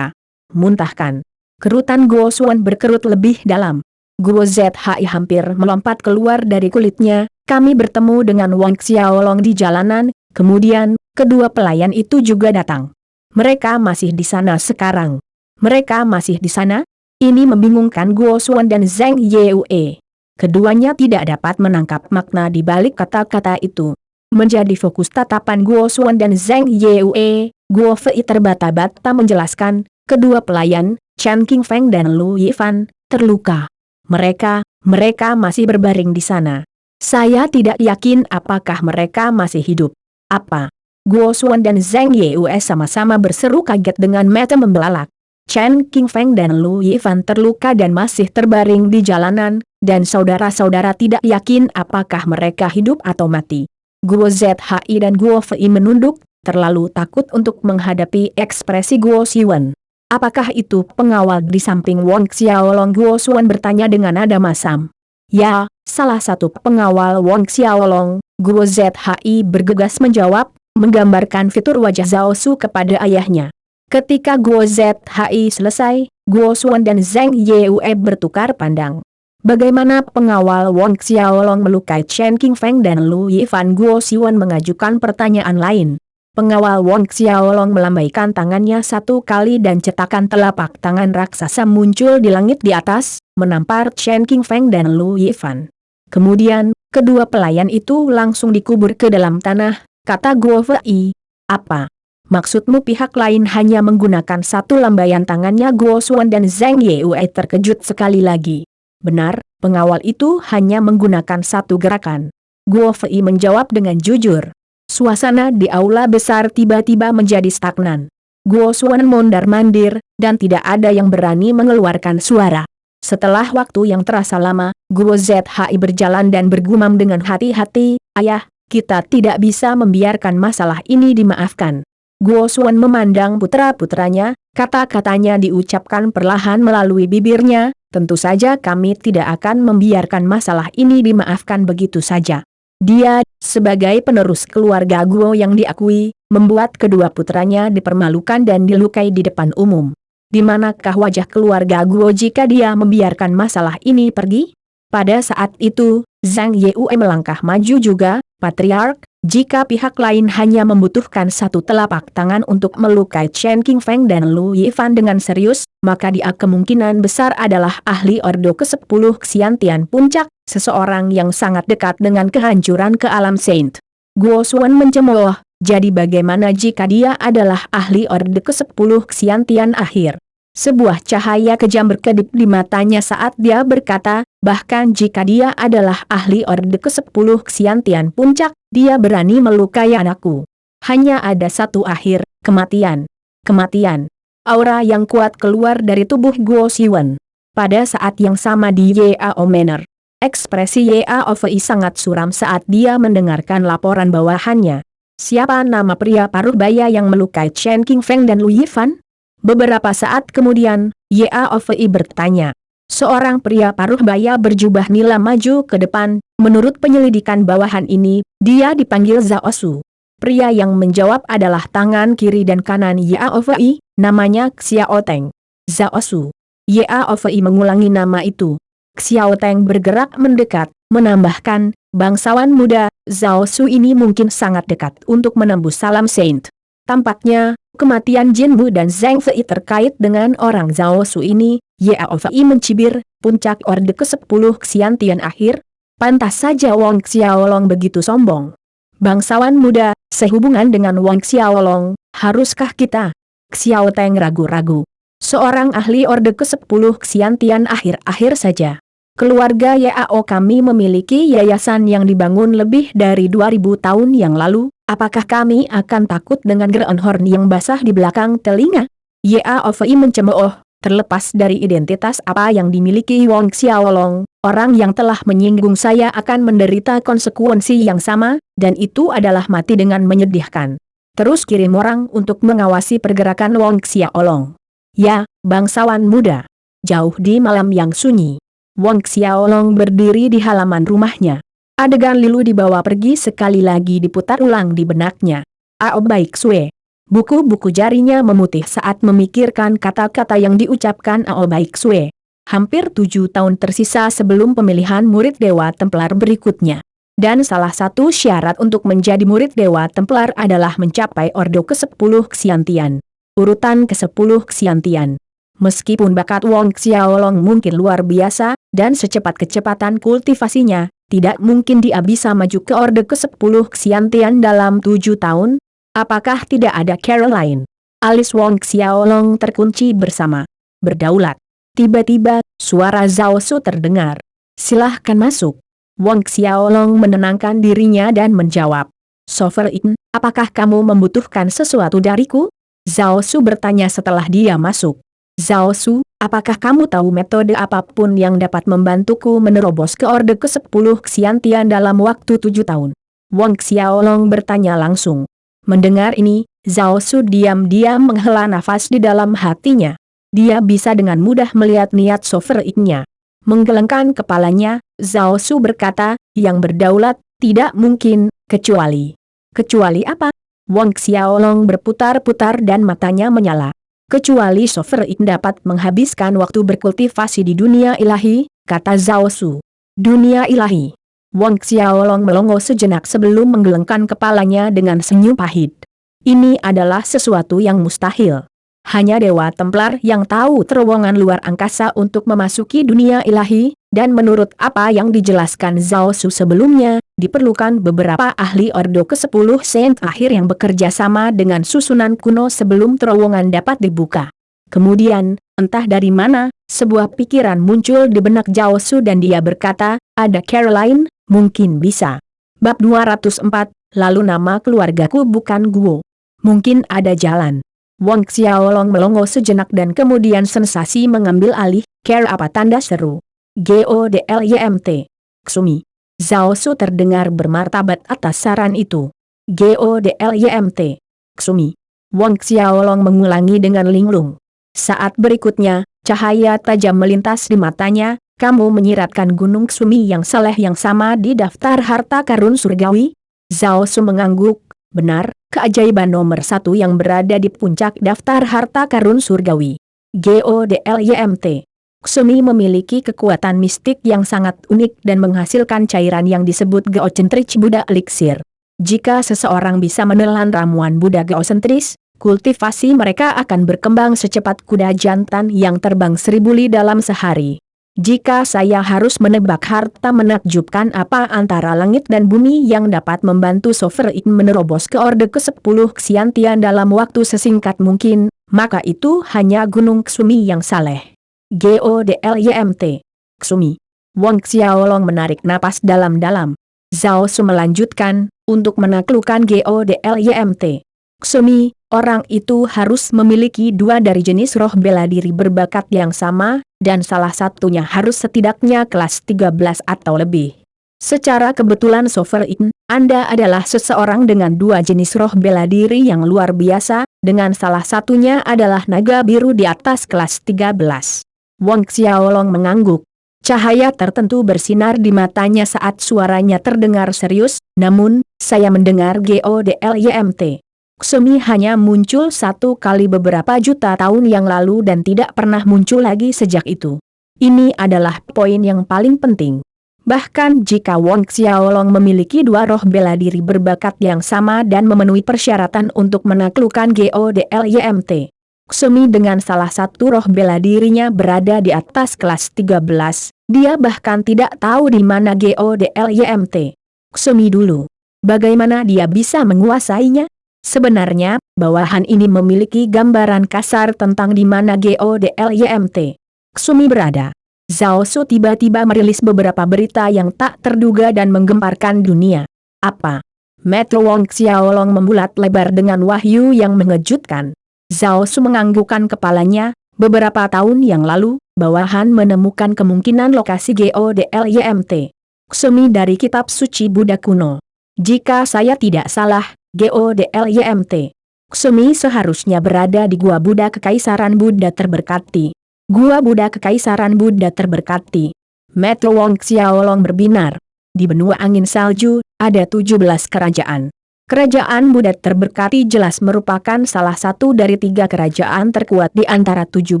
muntahkan. Kerutan Guo Suan berkerut lebih dalam. Guo ZHI hampir melompat keluar dari kulitnya. Kami bertemu dengan Wong Xiaolong di jalanan, kemudian, kedua pelayan itu juga datang. Mereka masih di sana sekarang. Mereka masih di sana? Ini membingungkan Guo Suan dan Zhang Yue. Keduanya tidak dapat menangkap makna di balik kata-kata itu. Menjadi fokus tatapan Guo Suan dan Zhang Yue, Guo Fei terbata-bata menjelaskan, kedua pelayan, Chen Qingfeng dan Lu Yifan, terluka. Mereka masih berbaring di sana. Saya tidak yakin apakah mereka masih hidup. Apa? Guo Suan dan Zhang Yue sama-sama berseru kaget dengan mata membelalak. Chen Qingfeng dan Lu Yifan terluka dan masih terbaring di jalanan, dan saudara-saudara tidak yakin apakah mereka hidup atau mati. Guo ZHI dan Guo Fei menunduk, terlalu takut untuk menghadapi ekspresi Guo Siwen. Apakah itu pengawal di samping Wong Xiaolong? Guo Suan bertanya dengan nada masam. Ya, salah satu pengawal Wong Xiaolong, Guo ZHI bergegas menjawab, menggambarkan fitur wajah Zhao Su kepada ayahnya. Ketika Guo ZHI selesai, Guo Suan dan Zhang Yue bertukar pandang. Bagaimana pengawal Wong Xiaolong melukai Chen Qingfeng dan Lu Yifan? Guo Siwen mengajukan pertanyaan lain. Pengawal Wong Xiaolong melambaikan tangannya satu kali dan cetakan telapak tangan raksasa muncul di langit di atas, menampar Chen Qingfeng dan Lu Yifan. Kemudian, kedua pelayan itu langsung dikubur ke dalam tanah, kata Guo Fei. Apa? Maksudmu pihak lain hanya menggunakan satu lambaian tangannya? Guo Xuan dan Zhang Yue terkejut sekali lagi. Benar, pengawal itu hanya menggunakan satu gerakan. Guo Fei menjawab dengan jujur. Suasana di aula besar tiba-tiba menjadi stagnan. Guo Xuan mondar-mandir, dan tidak ada yang berani mengeluarkan suara. Setelah waktu yang terasa lama, Guo Zhi berjalan dan bergumam dengan hati-hati, "Ayah, kita tidak bisa membiarkan masalah ini dimaafkan." Guo Xuan memandang putra-putranya, kata-katanya diucapkan perlahan melalui bibirnya, "Tentu saja kami tidak akan membiarkan masalah ini dimaafkan begitu saja." Dia, sebagai penerus keluarga Guo yang diakui, membuat kedua putranya dipermalukan dan dilukai di depan umum. Di manakah wajah keluarga Guo jika dia membiarkan masalah ini pergi? Pada saat itu, Zhang Yue melangkah maju juga. "Patriark, jika pihak lain hanya membutuhkan satu telapak tangan untuk melukai Chen Qingfeng dan Lu Yifan dengan serius, maka dia kemungkinan besar adalah ahli Ordo ke-10 Xiantian Puncak, seseorang yang sangat dekat dengan kehancuran ke alam Saint." Guo Xuan mencemooh, "Jadi bagaimana jika dia adalah ahli Ordo ke-10 Xiantian akhir?" Sebuah cahaya kejam berkedip di matanya saat dia berkata, "Bahkan jika dia adalah ahli Orde ke-10 Xiantian Puncak, dia berani melukai anakku. Hanya ada satu akhir, kematian. Kematian." Aura yang kuat keluar dari tubuh Guo Xuan. Pada saat yang sama di Yao Manor, ekspresi Yao Fei sangat suram saat dia mendengarkan laporan bawahannya. "Siapa nama pria paruh baya yang melukai Chen Qingfeng dan Lu Yifan?" Beberapa saat kemudian, Yao Fei bertanya. Seorang pria paruh baya berjubah nila maju ke depan. Menurut penyelidikan bawahan ini, dia dipanggil Zhao Su. Pria yang menjawab adalah tangan kiri dan kanan Yao Fei, namanya Xiao Teng. Zhao Su. Yao Fei mengulangi nama itu. Xiao Teng bergerak mendekat, menambahkan, "Bangsawan muda, Zhao Su ini mungkin sangat dekat untuk menembus Salam Saint. Tampaknya, kematian Jinmu dan Zhang Fei terkait dengan orang Zhao Su ini." Yao Fei mencibir, "Puncak Orde ke-10 Xiantian akhir? Pantas saja Wong Xiaolong begitu sombong. Bangsawan muda, sehubungan dengan Wong Xiaolong, haruskah kita?" Xiao Teng ragu-ragu. "Seorang ahli Orde ke-10 Xiantian akhir-akhir saja. Keluarga Yao kami memiliki yayasan yang dibangun lebih dari 2000 tahun yang lalu. Apakah kami akan takut dengan Greenhorn yang basah di belakang telinga?" Yao Fei mencemooh, "Terlepas dari identitas apa yang dimiliki Wong Xiaolong, orang yang telah menyinggung saya akan menderita konsekuensi yang sama, dan itu adalah mati dengan menyedihkan. Terus kirim orang untuk mengawasi pergerakan Wong Xiaolong." "Ya, bangsawan muda." Jauh di malam yang sunyi, Wong Xiaolong berdiri di halaman rumahnya. Adegan Lilu dibawa pergi sekali lagi diputar ulang di benaknya. "Ao Baik Sue." Buku-buku jarinya memutih saat memikirkan kata-kata yang diucapkan Ao Baik Sue. Hampir 7 tahun tersisa sebelum pemilihan murid Dewa Templar berikutnya. Dan salah satu syarat untuk menjadi murid Dewa Templar adalah mencapai Ordo ke-10 Xiantian. Urutan ke-10 Xiantian. Meskipun bakat Wong Xiaolong mungkin luar biasa, dan secepat kecepatan kultivasinya, tidak mungkin dia bisa maju ke Orde ke-10 Xiantian dalam 7 tahun. Apakah tidak ada cara lain? Alis Wong Xiaolong terkunci bersama. "Berdaulat." Tiba-tiba, suara Zhao Su terdengar. "Silahkan masuk." Wong Xiaolong menenangkan dirinya dan menjawab. "Sovereign, apakah kamu membutuhkan sesuatu dariku?" Zhao Su bertanya setelah dia masuk. "Zhao Su, apakah kamu tahu metode apapun yang dapat membantuku menerobos ke Orde ke-10 Xiantian dalam waktu 7 tahun?" Wong Xiaolong bertanya langsung. Mendengar ini, Zhao Su diam-diam menghela nafas di dalam hatinya. Dia bisa dengan mudah melihat niat sovereignnya. Menggelengkan kepalanya, Zhao Su berkata, "Yang berdaulat, tidak mungkin, kecuali..." "Kecuali apa?" Wong Xiaolong berputar-putar dan matanya menyala. "Kecuali sovereign dapat menghabiskan waktu berkultivasi di dunia ilahi," kata Zhao Su. "Dunia ilahi?" Wong Xiaolong melongo sejenak sebelum menggelengkan kepalanya dengan senyum pahit. Ini adalah sesuatu yang mustahil. Hanya Dewa Templar yang tahu terowongan luar angkasa untuk memasuki dunia ilahi, dan menurut apa yang dijelaskan Zhao Su sebelumnya, diperlukan beberapa ahli Ordo ke-10 Saint akhir yang bekerja sama dengan susunan kuno sebelum terowongan dapat dibuka. Kemudian, entah dari mana, sebuah pikiran muncul di benak Zhao Su dan dia berkata, ada Caroline, mungkin bisa. Bab 204, lalu nama keluargaku bukan Guo. Mungkin ada jalan. Wang Xiaolong melongo sejenak dan kemudian sensasi mengambil alih. Care apa tanda seru? GODLYMT. Ksumi. Zhao Su terdengar bermartabat atas saran itu. GODLYMT. Ksumi. Wang Xiaolong mengulangi dengan linglung. Saat berikutnya, cahaya tajam melintas di matanya. Kamu menyiratkan Gunung Ksumi yang saleh yang sama di daftar harta karun surgawi? Zhao Su mengangguk. Benar, keajaiban nomor 1 yang berada di puncak daftar harta karun surgawi. GODLYMT. Ksumi memiliki kekuatan mistik yang sangat unik dan menghasilkan cairan yang disebut geocentris Buddha Elixir. Jika seseorang bisa menelan ramuan Buddha geocentris, kultivasi mereka akan berkembang secepat kuda jantan yang terbang 1000 li dalam sehari. Jika saya harus menebak harta menakjubkan apa antara langit dan bumi yang dapat membantu Sovereign menerobos ke Orde ke-10 Xiantian dalam waktu sesingkat mungkin, maka itu hanya Gunung Ksumi yang saleh. GODLYMT. Ksumi. Wang Xiaolong menarik napas dalam-dalam. Zhao Su melanjutkan, untuk menaklukkan GODLYMT. Ksumi, orang itu harus memiliki 2 dari jenis roh bela diri berbakat yang sama, dan salah satunya harus setidaknya kelas 13 atau lebih. Secara kebetulan Sovereign, Anda adalah seseorang dengan 2 jenis roh bela diri yang luar biasa, dengan salah satunya adalah naga biru di atas kelas 13. Wang Xiaolong mengangguk. Cahaya tertentu bersinar di matanya saat suaranya terdengar serius, namun, saya mendengar GODLYMT. Ksumi hanya muncul 1 kali beberapa juta tahun yang lalu dan tidak pernah muncul lagi sejak itu. Ini adalah poin yang paling penting. Bahkan jika Wang Xiaolong memiliki 2 roh bela diri berbakat yang sama dan memenuhi persyaratan untuk menaklukkan GODLYMT, Ksumi dengan salah satu roh bela dirinya berada di atas kelas 13, dia bahkan tidak tahu di mana GODLYMT. Ksumi dulu. Bagaimana dia bisa menguasainya? Sebenarnya, bawahan ini memiliki gambaran kasar tentang di mana GODLYMT Ksumi berada. Zhao Su tiba-tiba merilis beberapa berita yang tak terduga dan menggemparkan dunia. Apa? Mata Wang Xiaolong membulat lebar dengan wahyu yang mengejutkan. Zhao Su menganggukkan kepalanya. Beberapa tahun yang lalu, bawahan menemukan kemungkinan lokasi GODLYMT Ksumi dari kitab suci Buddha kuno. Jika saya tidak salah, GODLYMT Ksumi seharusnya berada di Gua Buddha Kekaisaran Buddha Terberkati. Gua Buddha Kekaisaran Buddha Terberkati. Mata Wang Xiaolong berbinar. Di benua angin salju, ada 17 kerajaan. Kerajaan Buddha Terberkati jelas merupakan salah satu dari 3 kerajaan terkuat di antara 17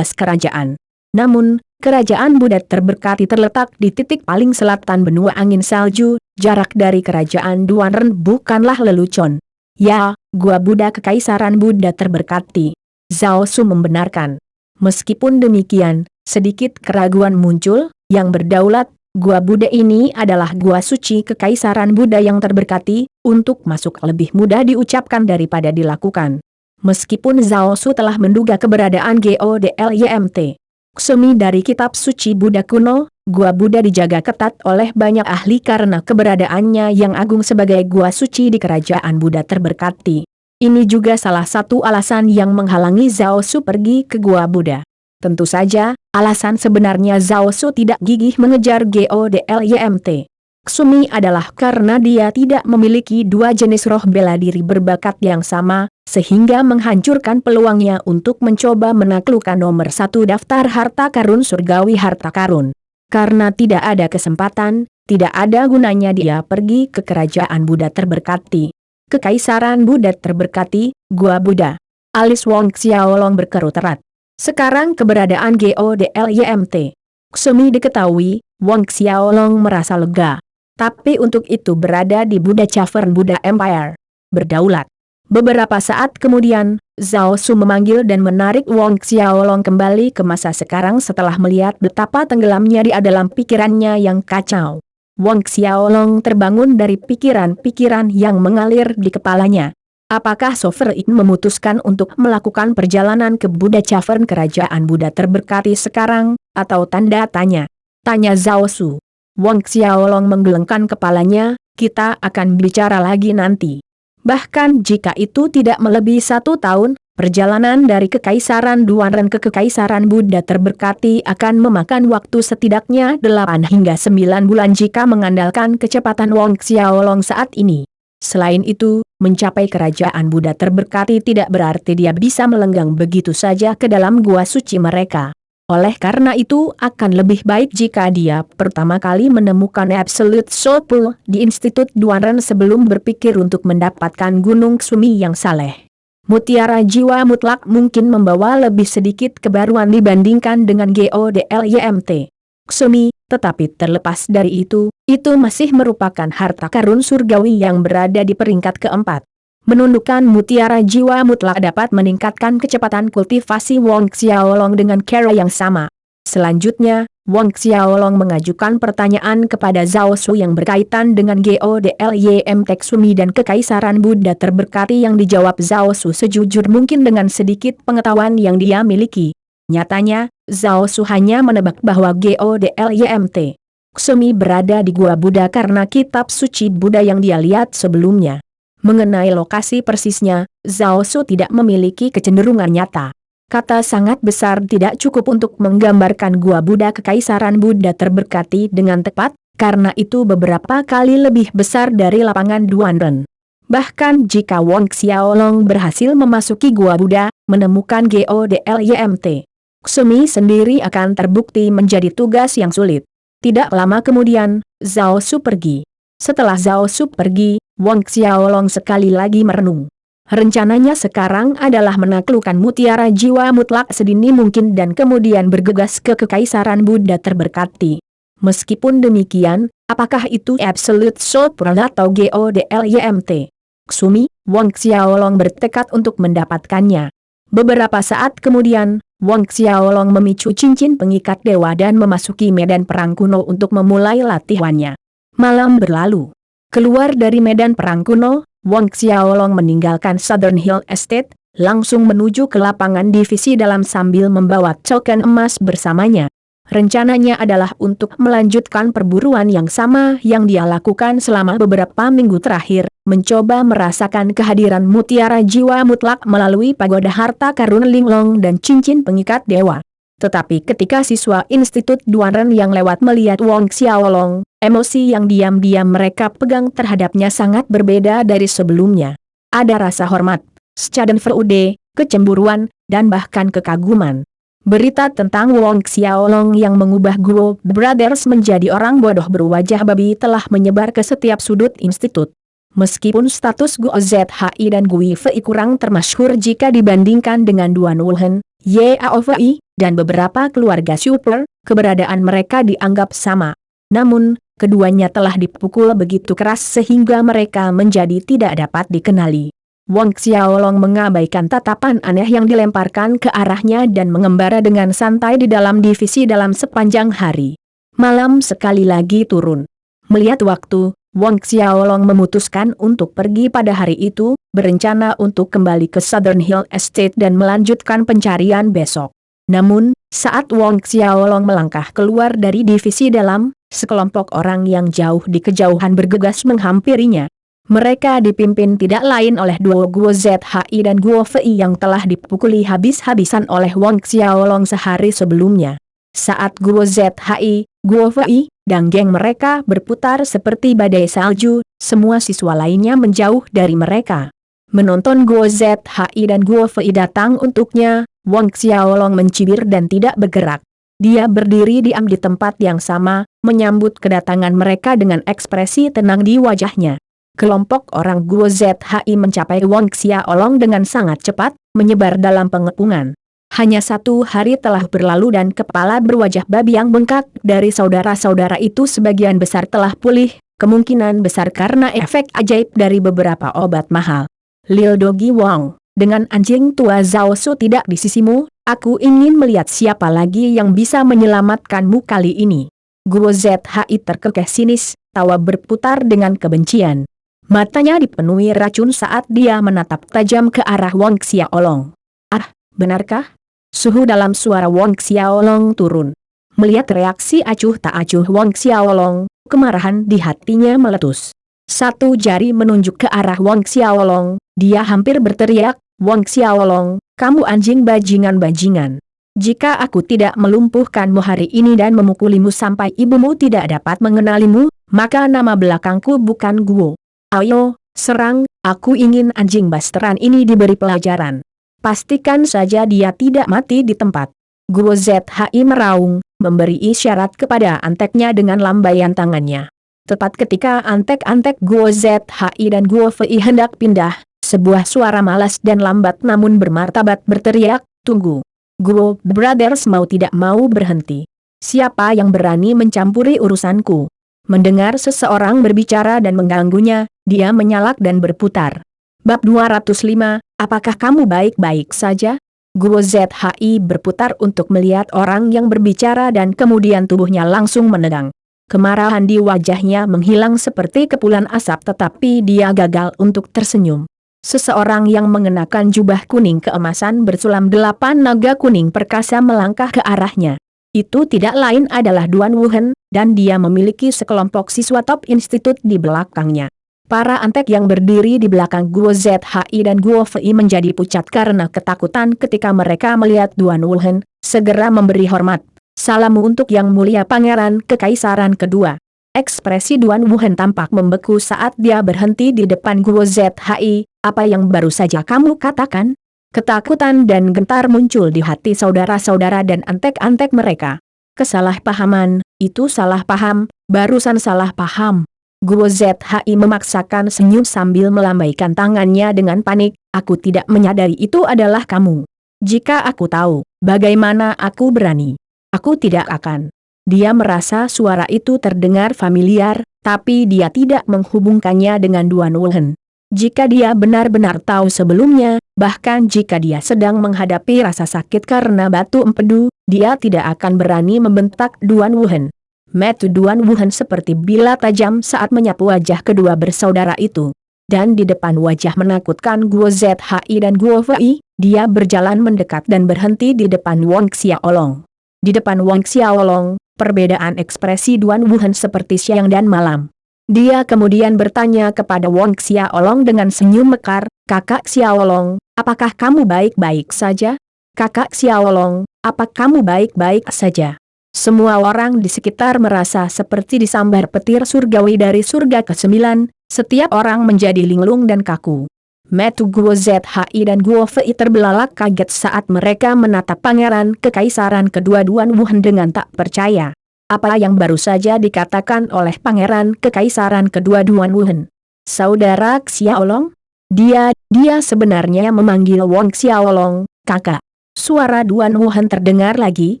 kerajaan. Namun, kerajaan Buddha Terberkati terletak di titik paling selatan benua angin salju, jarak dari kerajaan Duanren bukanlah lelucon. Ya, Gua Buddha Kekaisaran Buddha Terberkati. Zhao Su membenarkan. Meskipun demikian, sedikit keraguan muncul, yang berdaulat, Gua Buddha ini adalah Gua Suci Kekaisaran Buddha yang terberkati, untuk masuk lebih mudah diucapkan daripada dilakukan. Meskipun Zhao Su telah menduga keberadaan GODLYMT Ksumi dari kitab suci Buddha kuno, Gua Buddha dijaga ketat oleh banyak ahli karena keberadaannya yang agung sebagai Gua Suci di Kerajaan Buddha Terberkati. Ini juga salah satu alasan yang menghalangi Zhao Su pergi ke Gua Buddha. Tentu saja, alasan sebenarnya Zhao Su tidak gigih mengejar GODLYMT Ksumi adalah karena dia tidak memiliki 2 jenis roh bela diri berbakat yang sama, sehingga menghancurkan peluangnya untuk mencoba menaklukkan nomor 1 daftar harta karun surgawi harta karun. Karena tidak ada kesempatan, tidak ada gunanya dia pergi ke Kerajaan Buddha Terberkati. Kekaisaran Buddha Terberkati, Gua Buddha. Alis Wang Xiaolong berkerut erat. Sekarang keberadaan GODLYMT Ksumi diketahui, Wang Xiaolong merasa lega. Tapi untuk itu berada di Buddha Cavern Buddha Empire. Berdaulat. Beberapa saat kemudian, Zhao Su memanggil dan menarik Wang Xiaolong kembali ke masa sekarang setelah melihat betapa tenggelamnya dia dalam pikirannya yang kacau. Wang Xiaolong terbangun dari pikiran-pikiran yang mengalir di kepalanya. Apakah Sovereign memutuskan untuk melakukan perjalanan ke Buddha Cavern kerajaan Buddha terberkati sekarang, atau tanda tanya? Tanya Zhao Su. Wang Xiaolong menggelengkan kepalanya, kita akan bicara lagi nanti. Bahkan jika itu tidak melebihi 1 tahun, perjalanan dari Kekaisaran Duanren ke Kekaisaran Buddha terberkati akan memakan waktu setidaknya 8 hingga 9 bulan jika mengandalkan kecepatan Wang Xiaolong saat ini. Selain itu, mencapai kerajaan Buddha terberkati tidak berarti dia bisa melenggang begitu saja ke dalam gua suci mereka. Oleh karena itu akan lebih baik jika dia pertama kali menemukan Absolute Soul Pool di Institut Duanren sebelum berpikir untuk mendapatkan Gunung Sumi yang saleh. Mutiara jiwa mutlak mungkin membawa lebih sedikit kebaruan dibandingkan dengan GODLYMT Sumi, tetapi terlepas dari itu masih merupakan harta karun surgawi yang berada di peringkat keempat. Menundukkan mutiara jiwa mutlak dapat meningkatkan kecepatan kultivasi Wang Xiaolong dengan cara yang sama. Selanjutnya, Wang Xiaolong mengajukan pertanyaan kepada Zhao Su yang berkaitan dengan GODLYM Sumi dan Kekaisaran Buddha terberkati yang dijawab Zhao Su sejujur mungkin dengan sedikit pengetahuan yang dia miliki. Nyatanya, Zhao Su hanya menebak bahwa GODLYMT Sumi berada di Gua Buddha karena kitab suci Buddha yang dia lihat sebelumnya. Mengenai lokasi persisnya, Zhao Su tidak memiliki kecenderungan nyata. Kata sangat besar tidak cukup untuk menggambarkan Gua Buddha Kekaisaran Buddha terberkati dengan tepat, karena itu beberapa kali lebih besar dari lapangan Duanren. Bahkan jika Wang Xiaolong berhasil memasuki Gua Buddha, menemukan GODLYMT Sumi sendiri akan terbukti menjadi tugas yang sulit. Tidak lama kemudian, Zhao Su pergi. Setelah Zhao Su pergi, Wang Xiaolong sekali lagi merenung. Rencananya sekarang adalah menaklukkan mutiara jiwa mutlak sedini mungkin dan kemudian bergegas ke Kekaisaran Buddha terberkati. Meskipun demikian, apakah itu Absolute Soul Pearl atau GODLYMT Sumi, Wang Xiaolong bertekad untuk mendapatkannya. Beberapa saat kemudian, Wang Xiaolong memicu cincin pengikat dewa dan memasuki medan perang kuno untuk memulai latihannya. Malam berlalu. Keluar dari medan perang kuno, Wang Xiaolong meninggalkan Southern Hill Estate, langsung menuju ke lapangan divisi dalam sambil membawa token emas bersamanya. Rencananya adalah untuk melanjutkan perburuan yang sama yang dia lakukan selama beberapa minggu terakhir, mencoba merasakan kehadiran mutiara jiwa mutlak melalui pagoda harta karun linglong dan cincin pengikat dewa. Tetapi ketika siswa Institut Duanren yang lewat melihat Wang Xiaolong, emosi yang diam-diam mereka pegang terhadapnya sangat berbeda dari sebelumnya. Ada rasa hormat, schadenfreude, kecemburuan, dan bahkan kekaguman. Berita tentang Wang Xiaolong yang mengubah Guo Brothers menjadi orang bodoh berwajah babi telah menyebar ke setiap sudut institut. Meskipun status Guo ZHI dan Gui Fei kurang termasyhur jika dibandingkan dengan Duan Wulhen, Yao Fei, dan beberapa keluarga super, keberadaan mereka dianggap sama. Namun, keduanya telah dipukul begitu keras sehingga mereka menjadi tidak dapat dikenali. Wang Xiaolong mengabaikan tatapan aneh yang dilemparkan ke arahnya dan mengembara dengan santai di dalam divisi dalam sepanjang hari. Malam sekali lagi turun. Melihat waktu, Wang Xiaolong memutuskan untuk pergi pada hari itu, berencana untuk kembali ke Southern Hill Estate dan melanjutkan pencarian besok. Namun, saat Wang Xiaolong melangkah keluar dari divisi dalam, sekelompok orang yang jauh di kejauhan bergegas menghampirinya. Mereka dipimpin tidak lain oleh dua Guo ZHI dan Guo Fei yang telah dipukuli habis-habisan oleh Wang Xiaolong sehari sebelumnya. Saat Guo ZHI, Guo Fei, dan geng mereka berputar seperti badai salju, semua siswa lainnya menjauh dari mereka. Menonton Guo ZHI dan Guo Fei datang untuknya, Wang Xiaolong mencibir dan tidak bergerak. Dia berdiri diam di tempat yang sama, menyambut kedatangan mereka dengan ekspresi tenang di wajahnya. Kelompok orang Guo ZHI mencapai Wang Xiaolong dengan sangat cepat, menyebar dalam pengepungan. Hanya 1 hari telah berlalu dan kepala berwajah babi yang bengkak dari saudara-saudara itu sebagian besar telah pulih, kemungkinan besar karena efek ajaib dari beberapa obat mahal. Lil Dogi Wang, dengan anjing tua Zhao Su tidak di sisimu, aku ingin melihat siapa lagi yang bisa menyelamatkanmu kali ini. Guo ZHI terkekeh sinis, tawa berputar dengan kebencian. Matanya dipenuhi racun saat dia menatap tajam ke arah Wang Xiaolong. Ah, benarkah? Suhu dalam suara Wang Xiaolong turun. Melihat reaksi acuh tak acuh Wang Xiaolong, kemarahan di hatinya meletus. Satu jari menunjuk ke arah Wang Xiaolong, dia hampir berteriak, "Wang Xiaolong, kamu anjing bajingan-bajingan. Jika aku tidak melumpuhkanmu hari ini dan memukulimu sampai ibumu tidak dapat mengenalimu, maka nama belakangku bukan Guo. Ayo, serang, aku ingin anjing basteran ini diberi pelajaran. Pastikan saja dia tidak mati di tempat." Guo ZHI meraung, memberi isyarat kepada anteknya dengan lambaian tangannya. Tepat ketika antek-antek Guo ZHI dan Guo Fei hendak pindah, sebuah suara malas dan lambat namun bermartabat berteriak, "Tunggu. Guo Brothers mau tidak mau berhenti. Siapa yang berani mencampuri urusanku?" Mendengar seseorang berbicara dan mengganggunya, dia menyalak dan berputar. Bab 205, apakah kamu baik-baik saja? Guo ZHI berputar untuk melihat orang yang berbicara dan kemudian tubuhnya langsung menegang. Kemarahan di wajahnya menghilang seperti kepulan asap tetapi dia gagal untuk tersenyum. Seseorang yang mengenakan jubah kuning keemasan bersulam 8 naga kuning perkasa melangkah ke arahnya. Itu tidak lain adalah Duan Wuhen, dan dia memiliki sekelompok siswa top institut di belakangnya. Para antek yang berdiri di belakang Guo ZHI dan Guo Fei menjadi pucat karena ketakutan ketika mereka melihat Duan Wuhen, segera memberi hormat. "Salam untuk yang mulia Pangeran Kekaisaran kedua." Ekspresi Duan Wuhen tampak membeku saat dia berhenti di depan Guo ZHI. "Apa yang baru saja kamu katakan?" Ketakutan dan gentar muncul di hati saudara-saudara dan antek-antek mereka. "Kesalahpahaman, itu salah paham, barusan salah paham." Guo ZHI memaksakan senyum sambil melambaikan tangannya dengan panik, "Aku tidak menyadari itu adalah kamu. Jika aku tahu, bagaimana aku berani? Aku tidak akan." Dia merasa suara itu terdengar familiar, tapi dia tidak menghubungkannya dengan Duan Wuhen. Jika dia benar-benar tahu sebelumnya, bahkan jika dia sedang menghadapi rasa sakit karena batu empedu, dia tidak akan berani membentak Duan Wuhen. Mata Duan Wuhen seperti bilah tajam saat menyapu wajah kedua bersaudara itu. Dan di depan wajah menakutkan Guo ZHI dan Guo Fei, dia berjalan mendekat dan berhenti di depan Wang Xiaolong. Di depan Wang Xiaolong, perbedaan ekspresi Duan Wuhen seperti siang dan malam. Dia kemudian bertanya kepada Wang Xiaolong dengan senyum mekar, "Kakak Xiaolong, apakah kamu baik-baik saja? Kakak Xiaolong, apa kamu baik-baik saja?" Semua orang di sekitar merasa seperti disambar petir surgawi dari surga ke-9, setiap orang menjadi linglung dan kaku. Mata Guo ZHI dan Guo Fei terbelalak kaget saat mereka menatap Pangeran Kekaisaran kedua Duan Wuhen dengan tak percaya. Apa yang baru saja dikatakan oleh Pangeran Kekaisaran kedua Duan Wuhen? "Saudara Xiaolong?" Dia sebenarnya memanggil Wang Xiaolong, "Kakak." Suara Duan Wuhen terdengar lagi,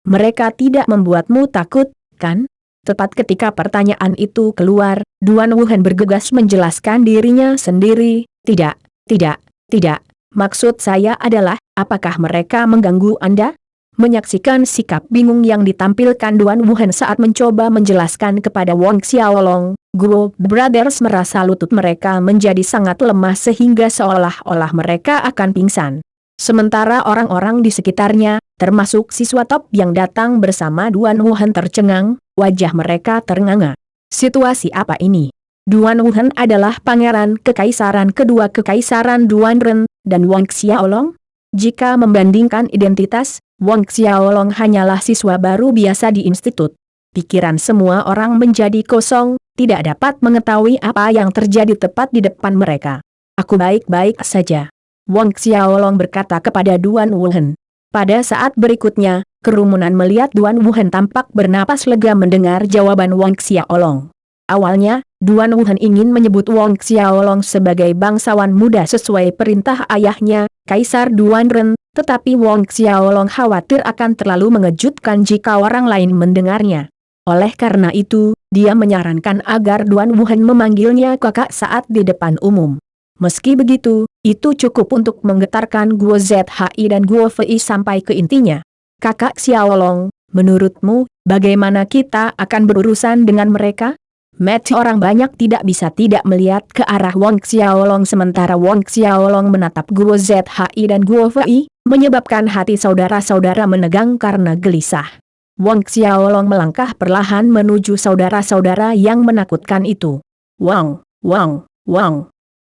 "Mereka tidak membuatmu takut, kan?" Tepat ketika pertanyaan itu keluar, Duan Wuhen bergegas menjelaskan dirinya sendiri, "Tidak, tidak. Maksud saya adalah, apakah mereka mengganggu Anda?" Menyaksikan sikap bingung yang ditampilkan Duan Wuhen saat mencoba menjelaskan kepada Wang Xiaolong, Guo Brothers merasa lutut mereka menjadi sangat lemah sehingga seolah-olah mereka akan pingsan. Sementara orang-orang di sekitarnya, termasuk siswa top yang datang bersama Duan Wuhen tercengang, wajah mereka ternganga. Situasi apa ini? Duan Wuhen adalah pangeran kekaisaran kedua Kekaisaran Duan Ren, dan Wang Xiaolong? Jika membandingkan identitas, Wang Xiaolong hanyalah siswa baru biasa di institut. Pikiran semua orang menjadi kosong, tidak dapat mengetahui apa yang terjadi tepat di depan mereka. "Aku baik-baik saja," Wang Xiaolong berkata kepada Duan Wuhen. Pada saat berikutnya, kerumunan melihat Duan Wuhen tampak bernapas lega mendengar jawaban Wang Xiaolong. Awalnya, Duan Wuhen ingin menyebut Wang Xiaolong sebagai bangsawan muda sesuai perintah ayahnya, Kaisar Duan Ren, tetapi Wang Xiaolong khawatir akan terlalu mengejutkan jika orang lain mendengarnya. Oleh karena itu, dia menyarankan agar Duan Wuhen memanggilnya kakak saat di depan umum. Meski begitu, itu cukup untuk menggetarkan Guo ZHI dan Guo Fei sampai ke intinya. "Kakak Xiaolong, menurutmu, bagaimana kita akan berurusan dengan mereka?" Mata orang banyak tidak bisa tidak melihat ke arah Wang Xiaolong sementara Wang Xiaolong menatap Guo ZHI dan Guo Fei, menyebabkan hati saudara-saudara menegang karena gelisah. Wang Xiaolong melangkah perlahan menuju saudara-saudara yang menakutkan itu. Wang.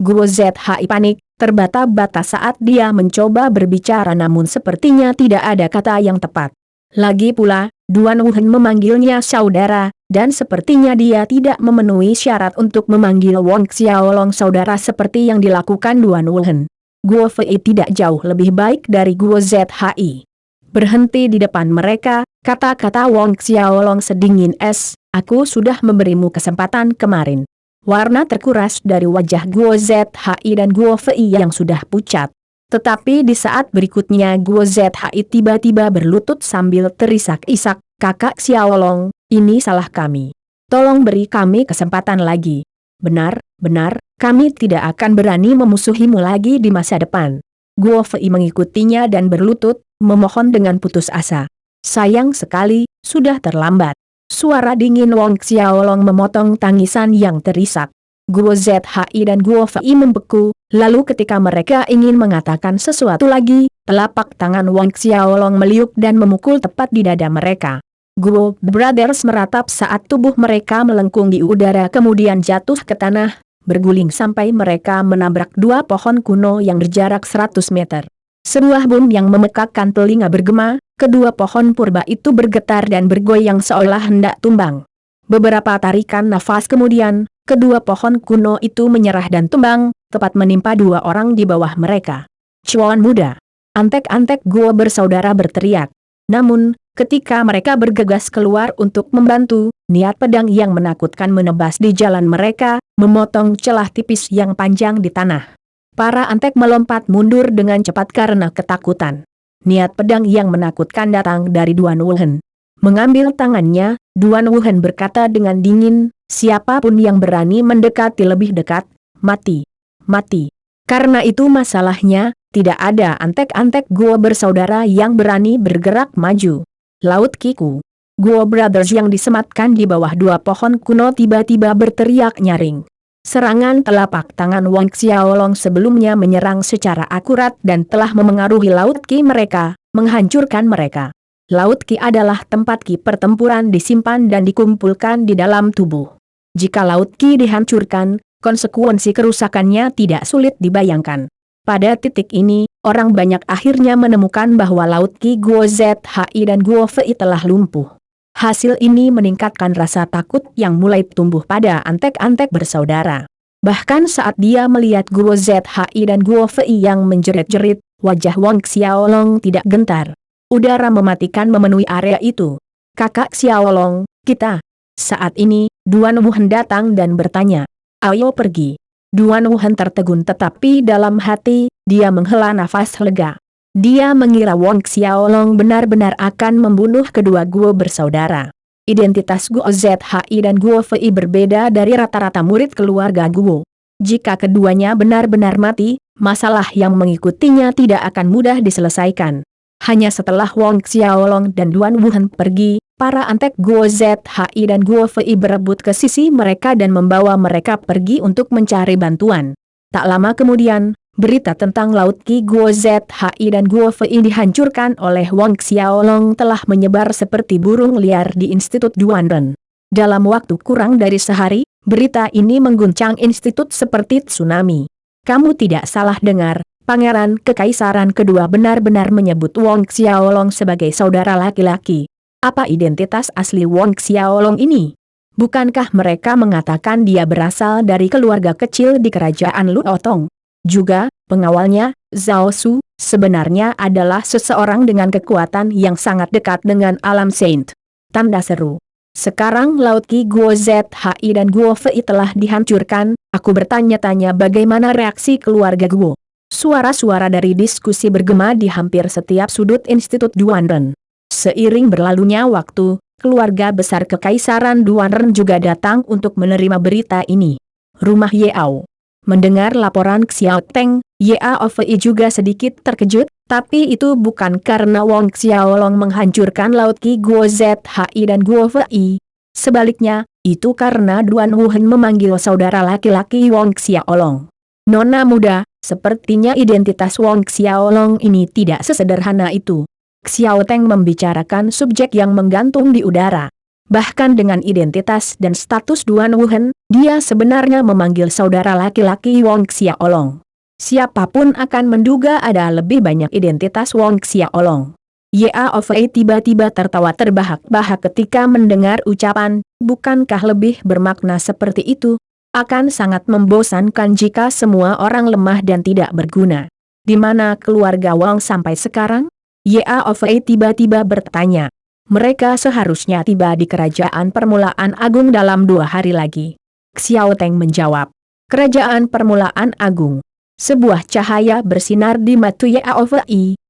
Guo ZHI panik, terbata-bata saat dia mencoba berbicara namun sepertinya tidak ada kata yang tepat. Lagi pula, Duan Wuhan memanggilnya saudara, dan sepertinya dia tidak memenuhi syarat untuk memanggil Wang Xiaolong saudara seperti yang dilakukan Duan Wuhan. Guo Fei tidak jauh lebih baik dari Guo ZHI. Berhenti di depan mereka, kata-kata Wang Xiaolong sedingin es, aku sudah memberimu kesempatan kemarin. Warna terkuras dari wajah Guo ZHI dan Guo Fei yang sudah pucat. Tetapi di saat berikutnya Guo ZHI tiba-tiba berlutut sambil terisak-isak, kakak Xiaolong, ini salah kami. Tolong beri kami kesempatan lagi. Benar, kami tidak akan berani memusuhimu lagi di masa depan. Guo Fei mengikutinya dan berlutut, memohon dengan putus asa. Sayang sekali, sudah terlambat. Suara dingin Wang Xiaolong memotong tangisan yang terisak. Guo ZHI dan Guo Fei membeku, lalu ketika mereka ingin mengatakan sesuatu lagi, telapak tangan Wang Xiaolong meliuk dan memukul tepat di dada mereka. Guo Brothers meratap saat tubuh mereka melengkung di udara kemudian jatuh ke tanah, berguling sampai mereka menabrak dua pohon kuno yang berjarak 100 meter. Sebuah bom yang memekakkan telinga bergema, kedua pohon purba itu bergetar dan bergoyang seolah hendak tumbang. Beberapa tarikan nafas kemudian, kedua pohon kuno itu menyerah dan tumbang, tepat menimpa dua orang di bawah mereka. Cuan muda! Antek-antek Guo bersaudara berteriak. Namun, ketika mereka bergegas keluar untuk membantu, niat pedang yang menakutkan menebas di jalan mereka, memotong celah tipis yang panjang di tanah. Para antek melompat mundur dengan cepat karena ketakutan. Niat pedang yang menakutkan datang dari Duan Wuhan. Mengambil tangannya, Duan Wuhan berkata dengan dingin, siapapun yang berani mendekati lebih dekat, mati. Karena itu masalahnya, tidak ada antek-antek Guo bersaudara yang berani bergerak maju. Laut Kiku. Guo Brothers yang disematkan di bawah dua pohon kuno tiba-tiba berteriak nyaring. Serangan telapak tangan Wang Xiaolong sebelumnya menyerang secara akurat dan telah memengaruhi Laut Ki mereka, menghancurkan mereka. Laut Ki adalah tempat Ki pertempuran disimpan dan dikumpulkan di dalam tubuh. Jika Laut Ki dihancurkan, konsekuensi kerusakannya tidak sulit dibayangkan. Pada titik ini, orang banyak akhirnya menemukan bahwa Laut Ki Guo ZHI dan Guo Fei telah lumpuh. Hasil ini meningkatkan rasa takut yang mulai tumbuh pada antek-antek bersaudara. Bahkan saat dia melihat Guo ZHI dan Guo Fei yang menjerit-jerit, wajah Wang Xiaolong tidak gentar. Udara mematikan memenuhi area itu. Kakak Xiaolong, kita. Saat ini, Duan Wuhan datang dan bertanya, ayo pergi. Duan Wuhan tertegun tetapi dalam hati, dia menghela nafas lega. Dia mengira Wang Xiaolong benar-benar akan membunuh kedua Guo bersaudara. Identitas Guo ZHI dan Guo Fei berbeda dari rata-rata murid keluarga Guo. Jika keduanya benar-benar mati, masalah yang mengikutinya tidak akan mudah diselesaikan. Hanya setelah Wang Xiaolong dan Duan Wuhan pergi, para antek Guo ZHI dan Guo Fei berebut ke sisi mereka dan membawa mereka pergi untuk mencari bantuan. Tak lama kemudian, berita tentang Laut Ki Guo ZHI dan Guo Fei dihancurkan oleh Wang Xiaolong telah menyebar seperti burung liar di Institut Duanren. Dalam waktu kurang dari sehari, berita ini mengguncang institut seperti tsunami. Kamu tidak salah dengar, Pangeran Kekaisaran kedua benar-benar menyebut Wang Xiaolong sebagai saudara laki-laki. Apa identitas asli Wang Xiaolong ini? Bukankah mereka mengatakan dia berasal dari keluarga kecil di kerajaan Luotong? Juga, pengawalnya, Zhao Su, sebenarnya adalah seseorang dengan kekuatan yang sangat dekat dengan alam Saint. Tanda seru. Sekarang Laut Ki Guo ZHI dan Guo Fei telah dihancurkan, aku bertanya-tanya bagaimana reaksi keluarga Guo. Suara-suara dari diskusi bergema di hampir setiap sudut Institut Duanren. Seiring berlalunya waktu, keluarga besar Kekaisaran Duanren juga datang untuk menerima berita ini. Rumah Yao. Mendengar laporan Xiao Teng, Yao Fei juga sedikit terkejut, tapi itu bukan karena Wang Xiaolong menghancurkan Laut Ki Guo ZHI dan Guo Fei. Sebaliknya, itu karena Duan Wuhen memanggil saudara laki-laki Wong Xiaolong. Nona muda, sepertinya identitas Wong Xiaolong ini tidak sesederhana itu. Xiao Teng membicarakan subjek yang menggantung di udara. Bahkan dengan identitas dan status Duan Wuhen, dia sebenarnya memanggil saudara laki-laki Wong Xiaolong. Siapapun akan menduga ada lebih banyak identitas Wong Xiaolong. Yao Fei tiba-tiba tertawa terbahak-bahak ketika mendengar ucapan, bukankah lebih bermakna seperti itu? Akan sangat membosankan jika semua orang lemah dan tidak berguna. Di mana keluarga Wong sampai sekarang? Yao Fei tiba-tiba bertanya. Mereka seharusnya tiba di Kerajaan Permulaan Agung dalam 2 hari lagi. Xiao Teng menjawab. Kerajaan Permulaan Agung. Sebuah cahaya bersinar di mata Yao Fei.